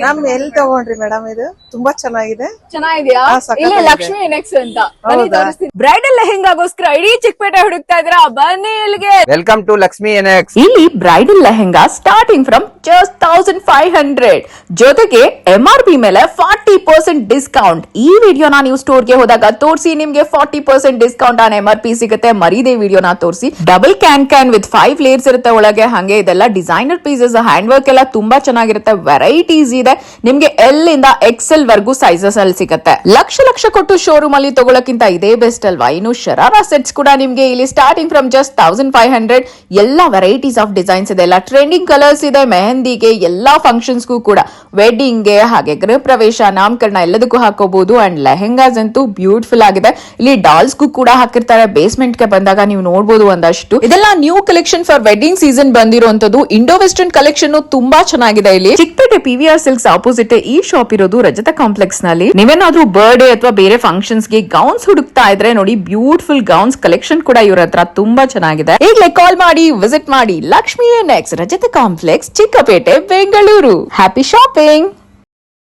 ನಮ್ ಎಲ್ಲಿ ತಗೊಂಡ್ರಿ ಮೇಡಮ್ ಇದು ತುಂಬಾ ಚೆನ್ನಾಗಿದೆ. ಚೆನ್ನಾಗಿದ್ಯಾ? ಹಾ, ಸಖತ್ತಾಗಿದೆ. ಇಲ್ಲಿ ಲಕ್ಷ್ಮಿ ನೆಕ್ಸ್ಟ್ ಅಂತ ಹೌದಾ? ಬ್ರೈಡಲ್ ಲೆಹೆಂಗಾಗೋಸ್ಕರ ಇಡೀ ಚಿಕ್ಕಪೇಟೆ ಹುಡುಕ್ತಾ ಇದ್ರ ಬನ್ನಿ ಇಲ್ಲಿಗೆ. Welcome to Lakshmi NX. ಇಲ್ಲಿ bridal lehenga starting from just 1500 ಜೊತೆಗೆ MRP ಮೇಲೆ 40% ಡಿಸ್ಕೌಂಟ್. ಈ ವಿಡಿಯೋನ ನೀವು ಸ್ಟೋರ್ಗೆ ಹೋದಾಗ ತೋರಿಸಿ, ನಿಮ್ಗೆ 40% ಡಿಸ್ಕೌಂಟ್ ಆನ್ MRP ಸಿಗುತ್ತೆ. ಮರೀದೆ ವಿಡಿಯೋನ ತೋರಿಸಿ. ಡಬಲ್ ಕ್ಯಾನ್ ವಿತ್ 5 ಲೇಯರ್ಸ್ ಇರುತ್ತೆ ಒಳಗೆ. ಹಂಗೆ ಇದೆಲ್ಲ ಡಿಸೈನರ್ ಪೀಸಸ್, ಹ್ಯಾಂಡ್ ವರ್ಕ್ ಎಲ್ಲ ತುಂಬಾ ಚೆನ್ನಾಗಿರುತ್ತೆ. ವೆರೈಟೀಸ್ ಇದೆ. ನಿಮ್ಗೆ ಎಲ್ ಇಂದ XL ವರ್ಗೂ ಸೈಜಸ್ ಅಲ್ಲಿ ಸಿಗುತ್ತೆ. ಲಕ್ಷ ಕೊಟ್ಟು ಶೋರೂಮ್ ಅಲ್ಲಿ ತಗೊಳಕ್ಕಿಂತ ಇದೇ ಬೆಸ್ಟ್ ಅಲ್ವಾ? ಇನ್ನು ಶರಾರಾ ಸೆಟ್ಸ್ ಕೂಡ ನಿಮ್ಗೆ ಇಲ್ಲಿ ಸ್ಟಾರ್ಟಿಂಗ್ ಫ್ರಮ್ ಜಸ್ಟ್ 1500 ಎಲ್ಲ ವೆರೈಟೀಸ್ ಆಫ್ ಡಿಸೈನ್ಸ್ ಇದೆ. ಎಲ್ಲ ಟ್ರೆಂಡಿಂಗ್ ಕಲರ್ಸ್ ಇದೆ. ಮೆಹಂದಿಗೆ, ಎಲ್ಲಾ ಫಂಕ್ಷನ್ಸ್ಗೂ ಕೂಡ, ವೆಡ್ಡಿಂಗ್ ಗೆ, ಹಾಗೆ ಗೃಹ ಪ್ರವೇಶ, ನಾಮಕರಣ ಎಲ್ಲದಕ್ಕೂ ಹಾಕೋಬಹುದು. ಅಂಡ್ ಲೆಹೆಂಗಾಸ್ ಅಂತೂ ಬ್ಯೂಟಿಫುಲ್ ಆಗಿದೆ. ಇಲ್ಲಿ ಡಾಲ್ಸ್ಗೂ ಕೂಡ ಹಾಕಿರ್ತಾರೆ. ಬೇಸ್ಮೆಂಟ್ ಗೆ ಬಂದಾಗ ನೀವು ನೋಡಬಹುದು ಒಂದಷ್ಟು. ಇದೆಲ್ಲ new collection for wedding season ಬಂದಿರುವಂತದ್ದು. ಇಂಡೋ ವೆಸ್ಟರ್ನ್ ಕಲೆಕ್ಷನ್ ತುಂಬಾ ಚೆನ್ನಾಗಿದೆ. ಇಲ್ಲಿ ಚಿಕ್ಕಪೇಟೆ PVR ಸಿಲ್ಕ್ಸ್ ಆಪೋಸಿಟ್ ಈ ಶಾಪ್ ಇರೋದು, ರಜತ ಕಾಂಪ್ಲೆಕ್ಸ್ ನಲ್ಲಿ. ನೀವೇನಾದ್ರೂ ಬರ್ಡೇ ಅಥವಾ ಬೇರೆ ಫಂಕ್ಷನ್ಸ್ ಗೆ ಗೌನ್ಸ್ ಹುಡುಕ್ತಾ ಇದ್ರೆ ನೋಡಿ, ಬ್ಯೂಟಿಫುಲ್ ಗೌನ್ಸ್ ಕಲೆಕ್ಷನ್ ಕೂಡ ಇವ್ರ ಹತ್ರ ತುಂಬಾ ಚೆನ್ನಾಗಿದೆ. ಈಗಲೇ ಕಾಲ್ ಮಾಡಿ ವಿಸಿಟ್ ಮಾಡಿ. Lakshmi NX, Rajata complex, Chickpet, Bengaluru. Happy shopping.